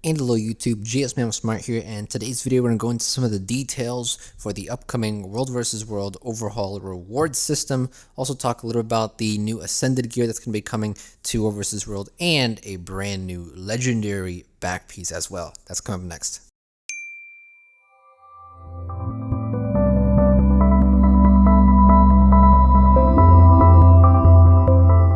And hello YouTube, GSmaniamsmart here, and today's video we're going to go into some of the details for the upcoming World vs. World overhaul reward system. Also talk a little about the new Ascended gear that's going to be coming to World vs. World and a brand new legendary back piece as well. That's coming up next.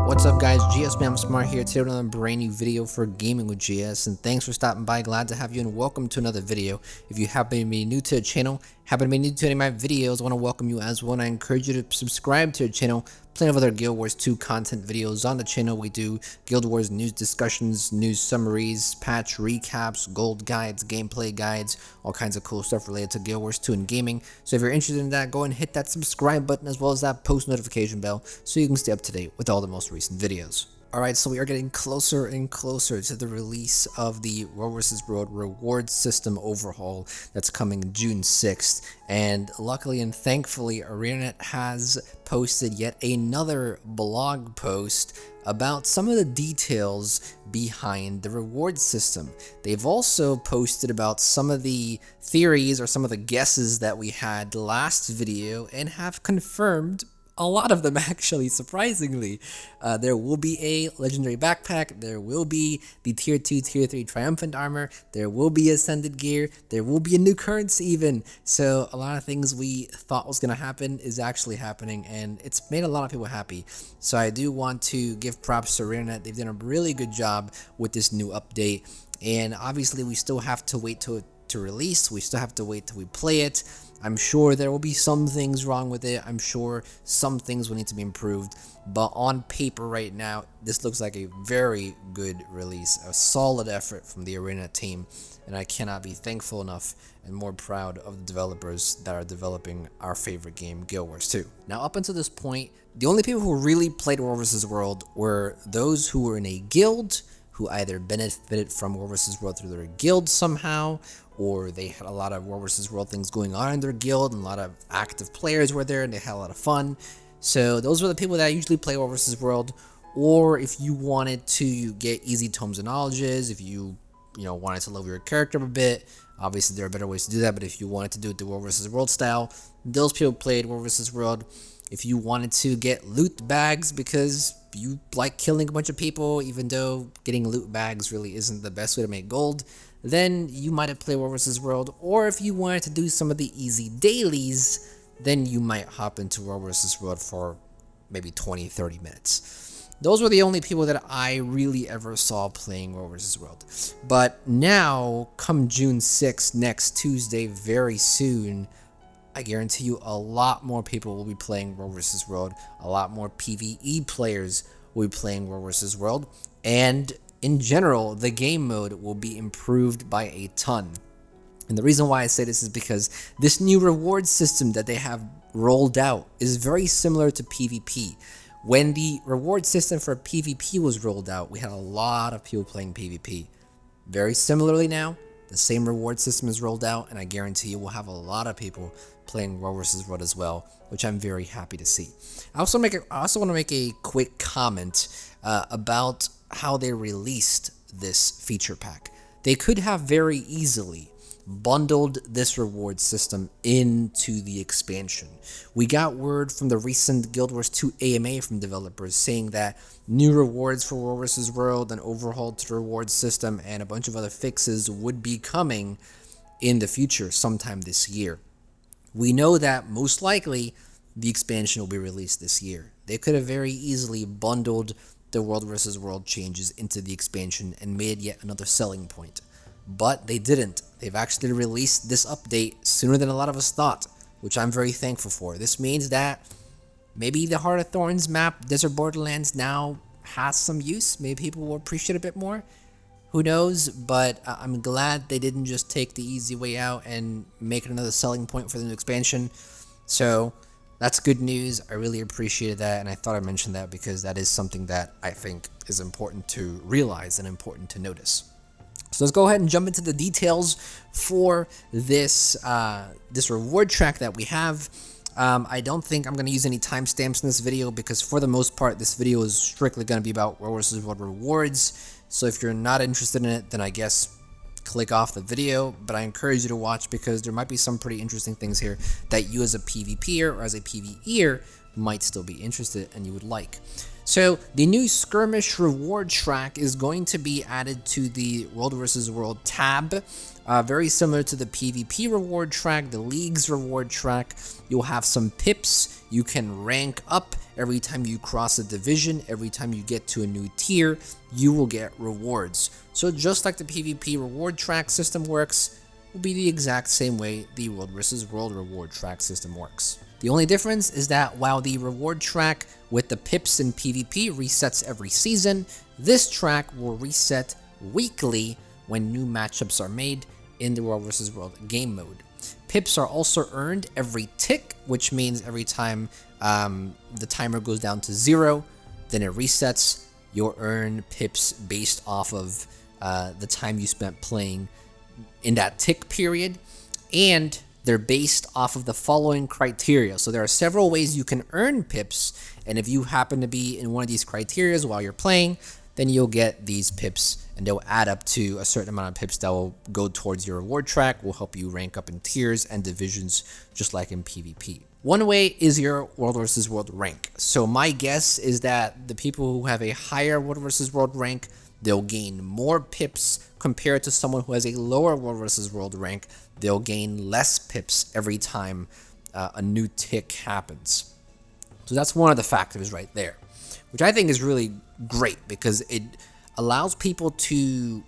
What's up guys, GSmaniamsmart here today with another brand new video for Gaming with GS, and thanks for stopping by. Glad to have you and welcome to another video. If you happen to be new to the channel, happen to be new to any of my videos, I want to welcome you as well, and I encourage you to subscribe to the channel. Plenty of other Guild Wars 2 content videos on the channel. We do Guild Wars news discussions, news summaries, patch recaps, gold guides, gameplay guides, all kinds of cool stuff related to Guild Wars 2 and gaming. So if you're interested in that, go ahead and hit that subscribe button as well as that post notification bell so you can stay up to date with all the most recent videos. Alright, so we are getting closer and closer to the release of the World vs. World reward system overhaul that's coming June 6th, and luckily and thankfully ArenaNet has posted yet another blog post about some of the details behind the reward system. They've also posted about some of the theories or some of the guesses that we had last video and have confirmed a lot of them actually, surprisingly. There will be a legendary backpack, there will be the tier 2, tier 3 Triumphant armor, there will be Ascended gear, there will be a new currency even. So a lot of things we thought was going to happen is actually happening, and it's made a lot of people happy. So I do want to give props to ArenaNet. They've done a really good job with this new update, and obviously we still have to wait to release. We still have to wait till we play it. I'm sure there will be some things wrong with it. I'm sure some things will need to be improved, but on paper right now, this looks like a very good release, a solid effort from the ArenaNet team, and I cannot be thankful enough and more proud of the developers that are developing our favorite game, Guild Wars 2. Now, up until this point, the only people who really played World vs. World were those who were in a guild, who either benefited from World vs. World through their guild somehow, or they had a lot of World vs. World things going on in their guild, and a lot of active players were there, and they had a lot of fun. So those were the people that usually play World vs. World. Or if you wanted to get easy tomes and knowledges, if you wanted to level your character a bit, obviously there are better ways to do that, but if you wanted to do it the World vs. World style, those people played World vs. World. If you wanted to get loot bags because you like killing a bunch of people, even though getting loot bags really isn't the best way to make gold, then you might have played World vs. World. Or if you wanted to do some of the easy dailies, then you might hop into World vs. World for maybe 20-30 minutes. Those were the only people that I really ever saw playing World vs. World. But now, come June 6th, next Tuesday, very soon, I guarantee you a lot more people will be playing World vs. World. A lot more PvE players will be playing World vs. World. And in general, the game mode will be improved by a ton. And the reason why I say this is because this new reward system that they have rolled out is very similar to PvP. When the reward system for PvP was rolled out, we had a lot of people playing PvP. Very similarly now, the same reward system is rolled out, and I guarantee you we'll have a lot of people playing World vs. World as well, which I'm very happy to see. I also want to make a quick comment about how they released this feature pack. They could have very easily bundled this reward system into the expansion. We got word from the recent Guild Wars 2 AMA from developers saying that new rewards for World vs. World, an overhaul to the reward system, and a bunch of other fixes would be coming in the future sometime this year. We know that most likely the expansion will be released this year. They could have very easily bundled the World vs. World changes into the expansion and made yet another selling point. But they didn't. They've actually released this update sooner than a lot of us thought, which I'm very thankful for. This means that maybe the Heart of Thorns map, Desert Borderlands, now has some use. Maybe people will appreciate it a bit more. Who knows? But I'm glad they didn't just take the easy way out and make it another selling point for the new expansion. So that's good news. I really appreciated that, and I thought I'd mention that because that is something that I think is important to realize and important to notice. So let's go ahead and jump into the details for this this reward track that we have. I don't think I'm going to use any timestamps in this video because for the most part this video is strictly going to be about World vs. World rewards. So if you're not interested in it, then I guess click off the video, but I encourage you to watch because there might be some pretty interesting things here that you as a PvPer or as a PvEer might still be interested and you would like. So the new Skirmish reward track is going to be added to the World vs. World tab. Very similar to the PvP reward track, the League's reward track. You'll have some pips. You can rank up every time you cross a division. Every time you get to a new tier, you will get rewards. So just like the PvP reward track system works, will be the exact same way the World vs. World reward track system works. The only difference is that while the reward track with the pips in PvP resets every season, this track will reset weekly when new matchups are made in the World vs. World game mode. Pips are also earned every tick, which means every time the timer goes down to 0, then it resets. You'll earn pips based off of the time you spent playing in that tick period, and they're based off of the following criteria. So there are several ways you can earn pips, and if you happen to be in one of these criteria while you're playing, then you'll get these pips, and they'll add up to a certain amount of pips that will go towards your reward track, will help you rank up in tiers and divisions, just like in PvP. One way is your World vs. World rank. So my guess is that the people who have a higher World vs. World rank, they'll gain more pips compared to someone who has a lower World vs. World rank. They'll gain less pips every time a new tick happens. So that's one of the factors right there, which I think is really great because it allows people to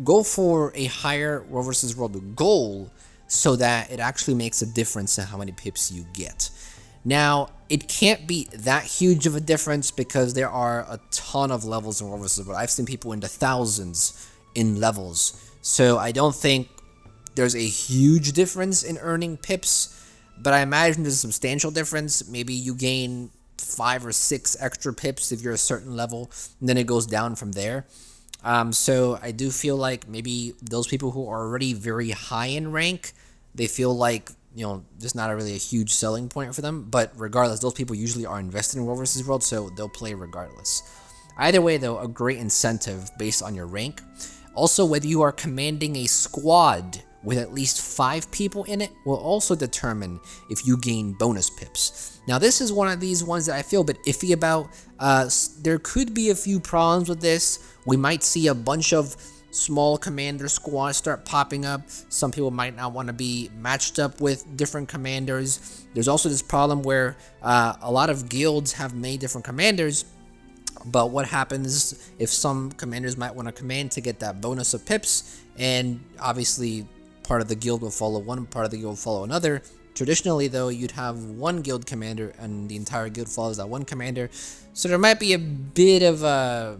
go for a higher World vs. World goal so that it actually makes a difference in how many pips you get. Now, it can't be that huge of a difference because there are a ton of levels in World vs. World. I've seen people in the thousands in levels, so I don't think there's a huge difference in earning pips, but I imagine there's a substantial difference. Maybe you gain 5 or 6 extra pips if you're a certain level, and then it goes down from there. So I do feel like maybe those people who are already very high in rank, they feel like, you know, there's not really a huge selling point for them. But regardless, those people usually are invested in World vs. World, so they'll play regardless. Either way, though, a great incentive based on your rank. Also, whether you are commanding a squad with at least 5 people in it will also determine if you gain bonus pips. Now, this is one of these ones that I feel a bit iffy about. There could be a few problems with this. We might see a bunch of small commander squads start popping up. Some people might not want to be matched up with different commanders. There's also this problem where a lot of guilds have many different commanders, but what happens if some commanders might want to command to get that bonus of pips, and obviously part of the guild will follow one, part of the guild will follow another. Traditionally, though, you'd have one guild commander and the entire guild follows that one commander, so there might be a bit of a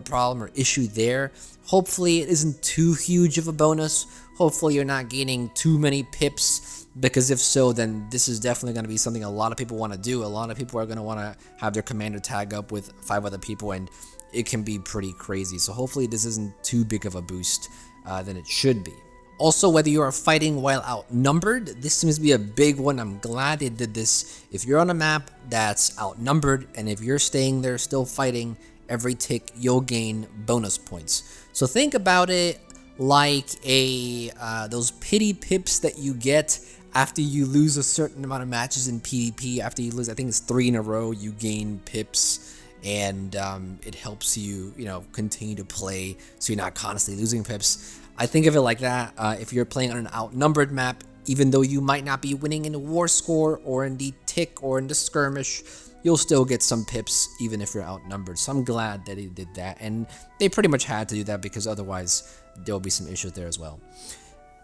problem or issue there. Hopefully it isn't too huge of a bonus. Hopefully you're not gaining too many pips, because if so, then this is definitely going to be something a lot of people want to do. A lot of people are going to want to have their commander tag up with 5 other people, and it can be pretty crazy. So hopefully this isn't too big of a boost than it should be. Also, whether you are fighting while outnumbered, this seems to be a big one. I'm glad they did this. If you're on a map that's outnumbered, and if you're staying there still fighting, every tick you'll gain bonus points. So think about it like those pity pips that you get after you lose a certain amount of matches in PvP. After you lose, I think it's 3 in a row, you gain pips, and it helps you, continue to play so you're not constantly losing pips. I think of it like that. If you're playing on an outnumbered map, even though you might not be winning in the war score or in the tick or in the skirmish, you'll still get some pips even if you're outnumbered. So I'm glad that they did that, and they pretty much had to do that because otherwise there'll be some issues there as well.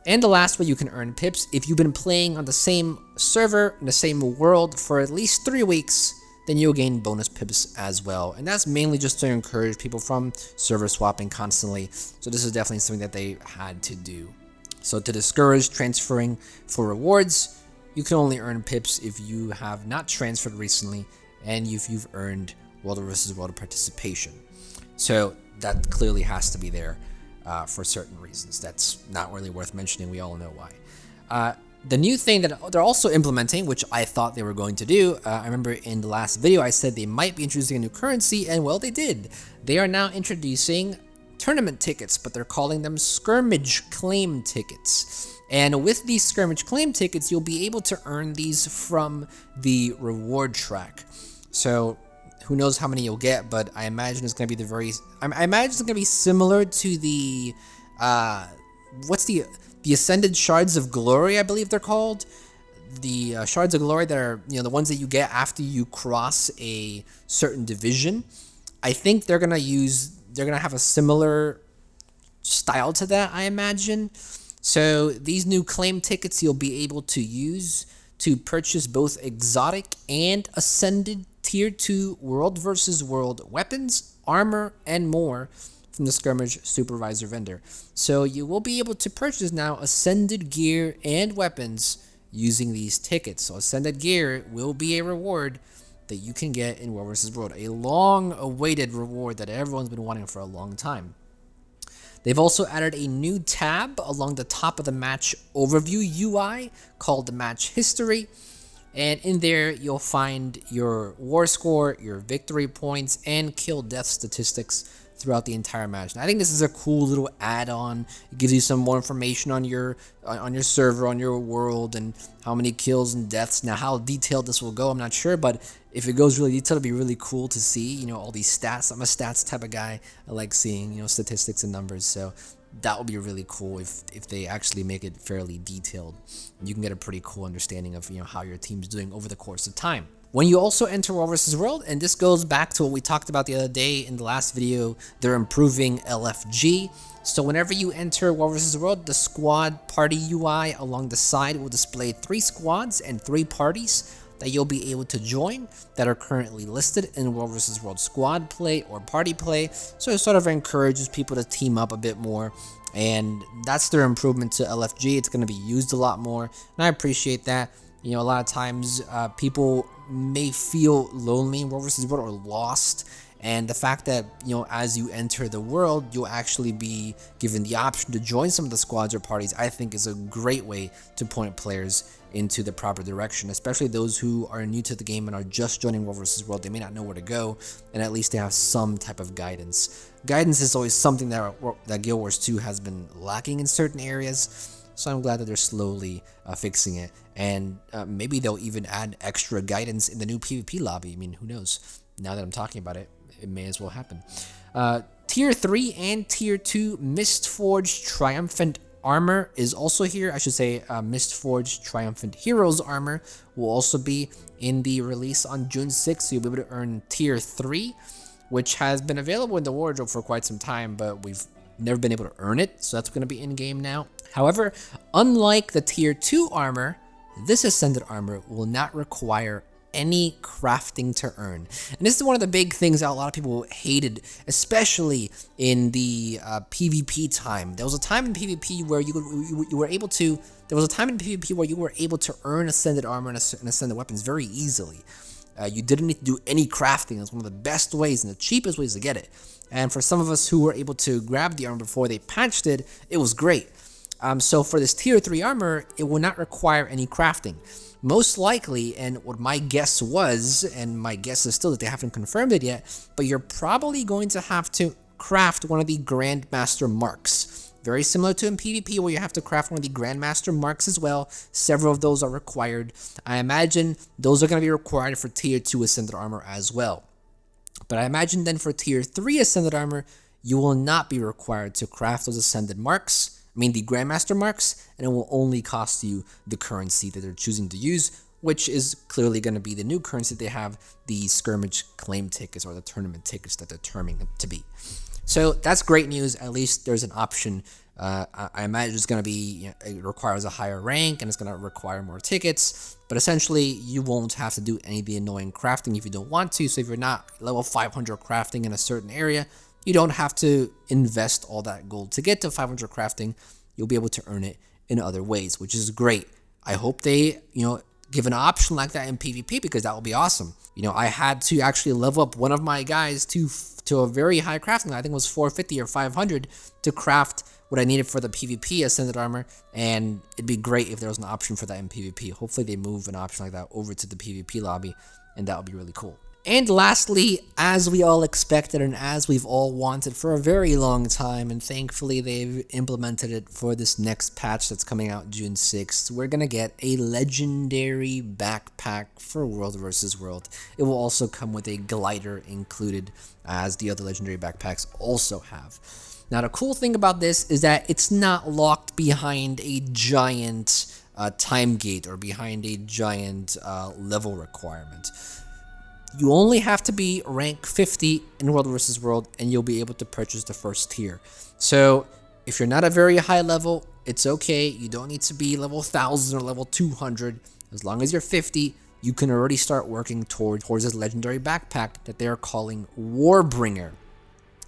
And the last way you can earn pips, if you've been playing on the same server in the same world for at least 3 weeks, then you'll gain bonus pips as well. And that's mainly just to encourage people from server swapping constantly. So this is definitely something that they had to do. So to discourage transferring for rewards, you can only earn pips if you have not transferred recently and if you've earned World vs. World participation. So that clearly has to be there for certain reasons. That's not really worth mentioning. We all know why. The new thing that they're also implementing, which I thought they were going to do, I remember in the last video I said they might be introducing a new currency, and well, they did. They are now introducing tournament tickets, but they're calling them Skirmish claim tickets. And with these Skirmish claim tickets, you'll be able to earn these from the reward track. So who knows how many you'll get, but I imagine it's going to be I imagine it's going to be similar to the, what's the Ascended Shards of Glory, I believe they're called. The Shards of Glory that are, the ones that you get after you cross a certain division. I think they're going to have a similar style to that, I imagine. So these new claim tickets you'll be able to use to purchase both exotic and ascended tier 2 world versus world weapons, armor, and more from the Skirmish supervisor vendor. So you will be able to purchase now ascended gear and weapons using these tickets. So ascended gear will be a reward that you can get in World vs. World, a long-awaited reward that everyone's been wanting for a long time. They've also added a new tab along the top of the match overview UI called the match history. And in there, you'll find your war score, your victory points, and kill death statistics throughout the entire match. And I think this is a cool little add-on. It gives you some more information on your server, on your world, and how many kills and deaths. Now, how detailed this will go, I'm not sure, but if it goes really detailed, it'll be really cool to see, all these stats. I'm a stats type of guy. I like seeing, statistics and numbers, so that would be really cool if they actually make it fairly detailed. You can get a pretty cool understanding of, how your team's doing over the course of time. When you also enter World vs. World, and this goes back to what we talked about the other day in the last video, they're improving LFG. So whenever you enter World vs. World, the squad party UI along the side will display 3 squads and 3 parties that you'll be able to join that are currently listed in World vs. World squad play or party play. So it sort of encourages people to team up a bit more. And that's their improvement to LFG. It's going to be used a lot more, and I appreciate that. A lot of times people may feel lonely in World vs. World or lost, and the fact that, as you enter the world, you'll actually be given the option to join some of the squads or parties, I think is a great way to point players into the proper direction, especially those who are new to the game and are just joining World vs. World. They may not know where to go, and at least they have some type of guidance. Guidance is always something that Guild Wars 2 has been lacking in certain areas. So I'm glad that they're slowly fixing it, and maybe they'll even add extra guidance in the new PvP lobby. I mean, who knows? Now that I'm talking about it, it may as well happen. Tier 3 and Tier 2 Mistforged Triumphant Armor is also here. I should say Mistforged Triumphant Heroes Armor will also be in the release on June 6th, so you'll be able to earn Tier 3, which has been available in the wardrobe for quite some time, but we've never been able to earn it, so that's going to be in-game now. However, unlike the Tier 2 armor, this Ascended armor will not require any crafting to earn. And this is one of the big things that a lot of people hated, especially in the PvP time. There was a time in PvP where you were able to earn Ascended armor and Ascended weapons very easily. You didn't need to do any crafting. It's one of the best ways and the cheapest ways to get it. And for some of us who were able to grab the armor before they patched it, it was great. So for this Tier 3 armor, it will not require any crafting. Most likely, and what my guess was, and my guess is still that they haven't confirmed it yet, but you're probably going to have to craft one of the Grandmaster marks. Very similar to in PvP, where you have to craft one of the Grandmaster marks as well. Several of those are required. I imagine those are going to be required for Tier 2 Ascended armor as well. But I imagine then for Tier 3 Ascended armor, you will not be required to craft those Ascended marks. The Grandmaster marks, and it will only cost you the currency that they're choosing to use, which is clearly going to be the new currency they have, the Skirmish claim tickets or the tournament tickets that they're terming them to be. So that's great news. At least there's an option. I imagine it's going to be, it requires a higher rank and it's going to require more tickets, but essentially you won't have to do any of the annoying crafting if you don't want to. So if you're not level 500 crafting in a certain area, you don't have to invest all that gold to get to 500 crafting. You'll be able to earn it in other ways, which is great. I hope they, give an option like that in PvP, because that will be awesome. I had to actually level up one of my guys to a very high crafting. I think it was 450 or 500 to craft what I needed for the PvP Ascended armor, and it'd be great if there was an option for that in PvP. Hopefully they move an option like that over to the PvP lobby, and that would be really cool. And lastly, as we all expected and as we've all wanted for a very long time, and thankfully they've implemented it for this next patch that's coming out June 6th, we're going to get a legendary backpack for World vs. World. It will also come with a glider included, as the other legendary backpacks also have. Now, the cool thing about this is that it's not locked behind a giant time gate or behind a giant level requirement. You only have to be rank 50 in World vs. World, and you'll be able to purchase the first tier. So, if you're not a very high level, it's okay. You don't need to be level 1000 or level 200. As long as you're 50, you can already start working towards this legendary backpack that they are calling Warbringer.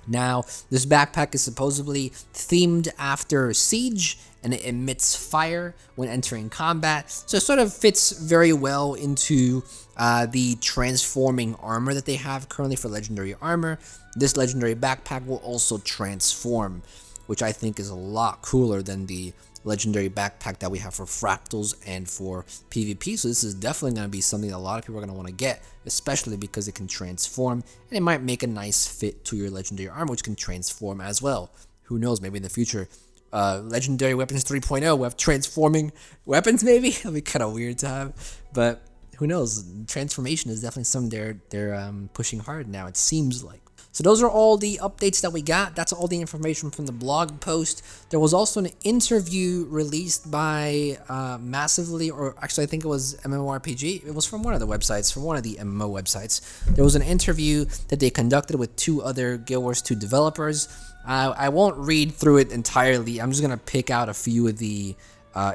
Now, this backpack is supposedly themed after Siege, and it emits fire when entering combat, so it sort of fits very well into the transforming armor that they have currently for legendary armor. This legendary backpack will also transform, which I think is a lot cooler than the legendary backpack that we have for fractals and for PvP. So this is definitely going to be something that a lot of people are going to want to get, especially because it can transform, and it might make a nice fit to your legendary armor, which can transform as well. Who knows, maybe in the future Legendary Weapons 3.0 will have transforming weapons, maybe. That'll be kind of weird to have, but who knows. Transformation is definitely something they're pushing hard now, it seems like. So those are all the updates that we got. That's all the information from the blog post. There was also an interview released by Massively, or actually I think it was MMORPG. It was from one of the websites, from one of the MMO websites. There was an interview that they conducted with 2 other Guild Wars 2 developers. I won't read through it entirely. I'm just going to pick out a few of the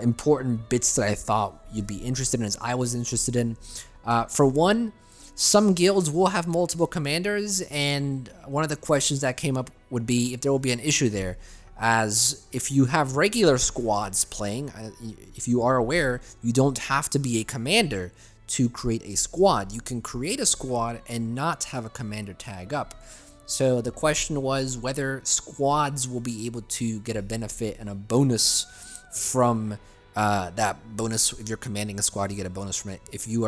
important bits that I thought you'd be interested in, as I was interested in. For one, some guilds will have multiple commanders, and one of the questions that came up would be if there will be an issue there, as if you have regular squads playing, if you are aware, you don't have to be a commander to create a squad. You can create a squad and not have a commander tag up. So the question was whether squads will be able to get a benefit and a bonus from that bonus. If you're commanding a squad, you get a bonus from it. If you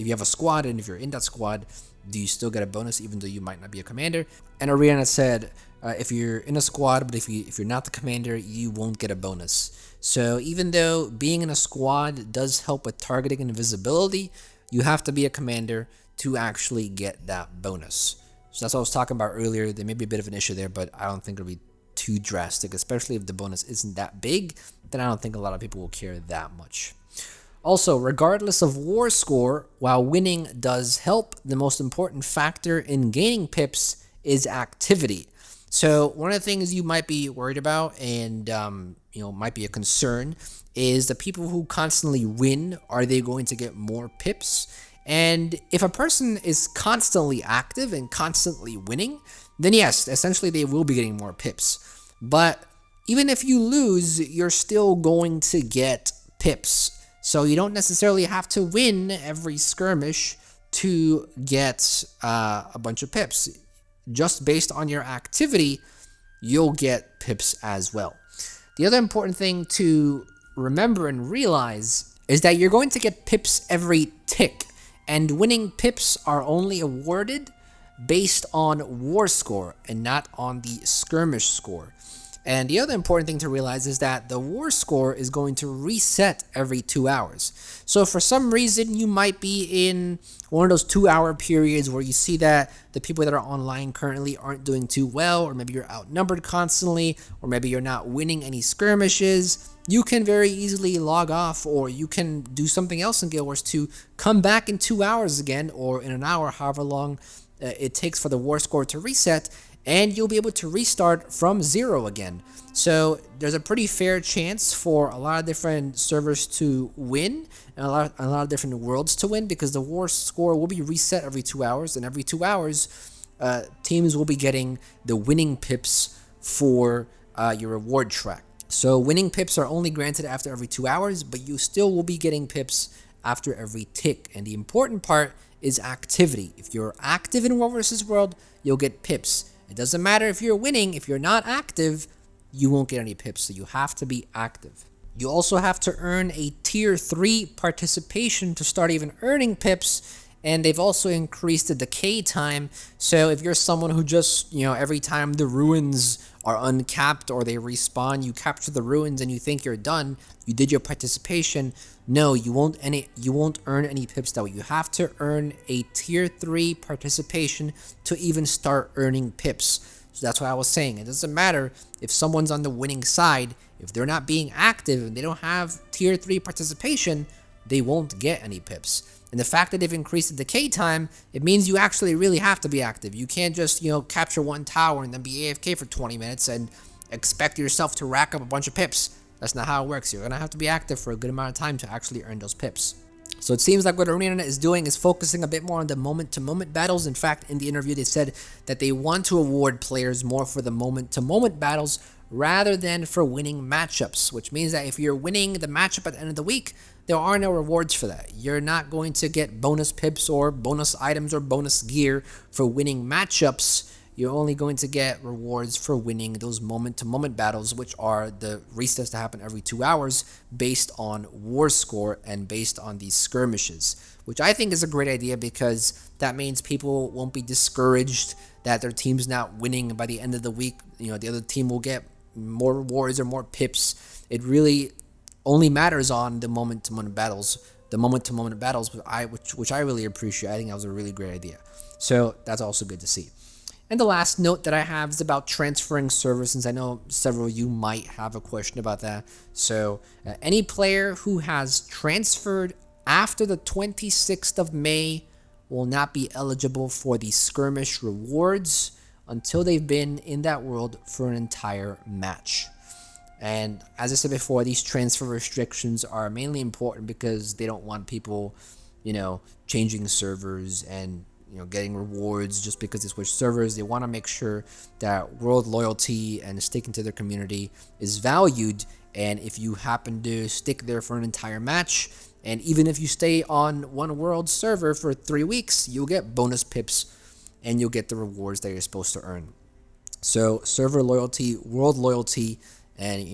have a squad and if you're in that squad, do you still get a bonus even though you might not be a commander? And Ariana said, if you're in a squad, but if you're not the commander, you won't get a bonus. So even though being in a squad does help with targeting and visibility, you have to be a commander to actually get that bonus. So that's what I was talking about earlier. There may be a bit of an issue there, but I don't think it'll be too drastic, especially if the bonus isn't that big. Then I don't think a lot of people will care that much. Also, regardless of war score, while winning does help, the most important factor in gaining pips is activity. So one of the things you might be worried about, and might be a concern, is the people who constantly win. Are they going to get more pips? And if a person is constantly active and constantly winning, then yes, essentially they will be getting more pips. But even if you lose, you're still going to get pips. So you don't necessarily have to win every skirmish to get a bunch of pips. Just based on your activity, you'll get pips as well. The other important thing to remember and realize is that you're going to get pips every tick, and winning pips are only awarded based on war score and not on the skirmish score. And the other important thing to realize is that the war score is going to reset every 2 hours. So for some reason, you might be in one of those 2-hour periods where you see that the people that are online currently aren't doing too well, or maybe you're outnumbered constantly, or maybe you're not winning any skirmishes. You can very easily log off, or you can do something else in Guild Wars 2, come back in 2 hours again, or in an hour, however long it takes for the war score to reset, and you'll be able to restart from 0 again. So there's a pretty fair chance for a lot of different servers to win, and a lot of different worlds to win, because the war score will be reset every 2 hours, and every 2 hours, teams will be getting the winning pips for your reward track. So winning pips are only granted after every 2 hours, but you still will be getting pips after every tick. And the important part is activity. If you're active in World vs. World, you'll get pips. It doesn't matter if you're winning. If you're not active, you won't get any pips. So you have to be active. You also have to earn a tier 3 participation to start even earning pips. And they've also increased the decay time. So if you're someone who just, every time the ruins are uncapped or they respawn, you capture the ruins and you think you're done, you did your participation. No, you won't earn any pips that way. You have to earn a tier 3 participation to even start earning pips. So that's what I was saying. It doesn't matter if someone's on the winning side. If they're not being active and they don't have tier 3 participation, they won't get any pips. And the fact that they've increased the decay time, it means you actually really have to be active. You can't just, capture one tower and then be AFK for 20 minutes and expect yourself to rack up a bunch of pips. That's not how it works. You're going to have to be active for a good amount of time to actually earn those pips. So it seems like what Arena is doing is focusing a bit more on the moment-to-moment battles. In fact, in the interview, they said that they want to award players more for the moment-to-moment battles rather than for winning matchups, which means that if you're winning the matchup at the end of the week, there are no rewards for that. You're not going to get bonus pips or bonus items or bonus gear for winning matchups. You're only going to get rewards for winning those moment-to-moment battles, which are the resets that happen every 2 hours based on war score and based on these skirmishes, which I think is a great idea because that means people won't be discouraged that their team's not winning by the end of the week. The other team will get more rewards or more pips. It really only matters on the moment-to-moment battles. Which I really appreciate. I think that was a really great idea. So that's also good to see. And the last note that I have is about transferring servers, since I know several of you might have a question about that. So any player who has transferred after the 26th of May will not be eligible for the skirmish rewards until they've been in that world for an entire match. And as I said before, these transfer restrictions are mainly important because they don't want people, changing servers and getting rewards just because they switch servers. They want to make sure that world loyalty and sticking to their community is valued. And if you happen to stick there for an entire match, and even if you stay on one world server for 3 weeks, you'll get bonus pips and you'll get the rewards that you're supposed to earn. So server loyalty, world loyalty, and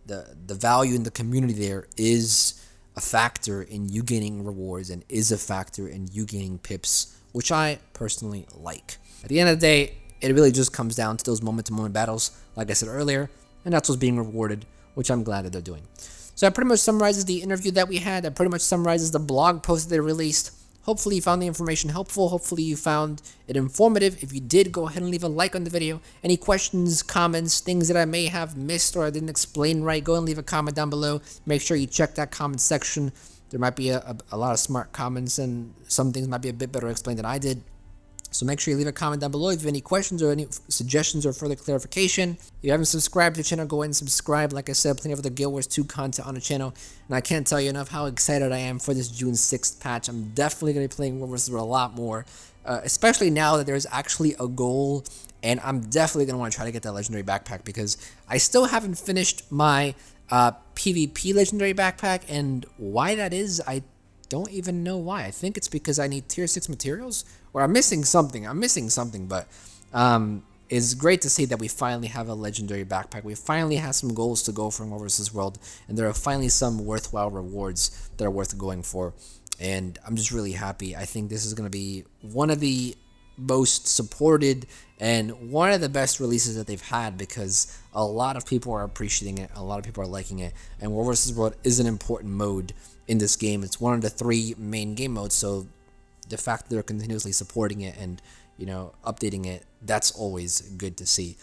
the value in the community there is a factor in you gaining rewards and is a factor in you gaining pips, which I personally like. At the end of the day, it really just comes down to those moment-to-moment battles, like I said earlier, and that's what's being rewarded, which I'm glad that they're doing. So that pretty much summarizes the interview that we had. That pretty much summarizes the blog post that they released. Hopefully you found the information helpful. Hopefully you found it informative. If you did, go ahead and leave a like on the video. Any questions, comments, things that I may have missed or I didn't explain right, go and leave a comment down below. Make sure you check that comment section. There might be a lot of smart comments and some things might be a bit better explained than I did. So make sure you leave a comment down below if you have any questions or any suggestions or further clarification. If you haven't subscribed to the channel, go ahead and subscribe. Like I said, plenty of other Guild Wars 2 content on the channel. And I can't tell you enough how excited I am for this June 6th patch. I'm definitely going to be playing War vs. World a lot more. Especially now that there's actually a goal. And I'm definitely going to want to try to get that legendary backpack because I still haven't finished my PvP legendary backpack. And why that is, I don't even know why. I think it's because I need tier 6 materials, or I'm missing something. But it's great to see that we finally have a legendary backpack. We finally have some goals to go for in War vs. World, and there are finally some worthwhile rewards that are worth going for. And I'm just really happy. I think this is going to be one of the most supported and one of the best releases that they've had because a lot of people are appreciating it, a lot of people are liking it, and War vs. World is an important mode in this game. It's one of the 3 main game modes, so the fact that they're continuously supporting it and updating it, that's always good to see.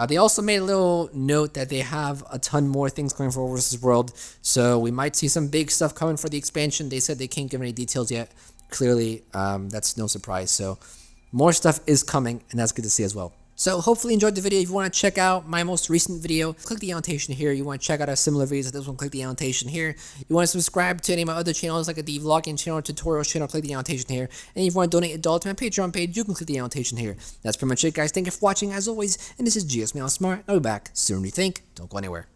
They also made a little note that they have a ton more things coming for War vs. World, so we might see some big stuff coming for the expansion. They said they can't give any details yet. Clearly, that's no surprise, so more stuff is coming, and that's good to see as well. So hopefully you enjoyed the video. If you want to check out my most recent video, click the annotation here. You want to check out a similar videos like this one, click the annotation here. You want to subscribe to any of my other channels like the vlogging channel, tutorials channel, click the annotation here. And if you want to donate $1 to my Patreon page, you can click the annotation here. That's pretty much it, guys. Thank you for watching as always, and this is GSmaniamsmart. I'll be back sooner than you think. Don't go anywhere.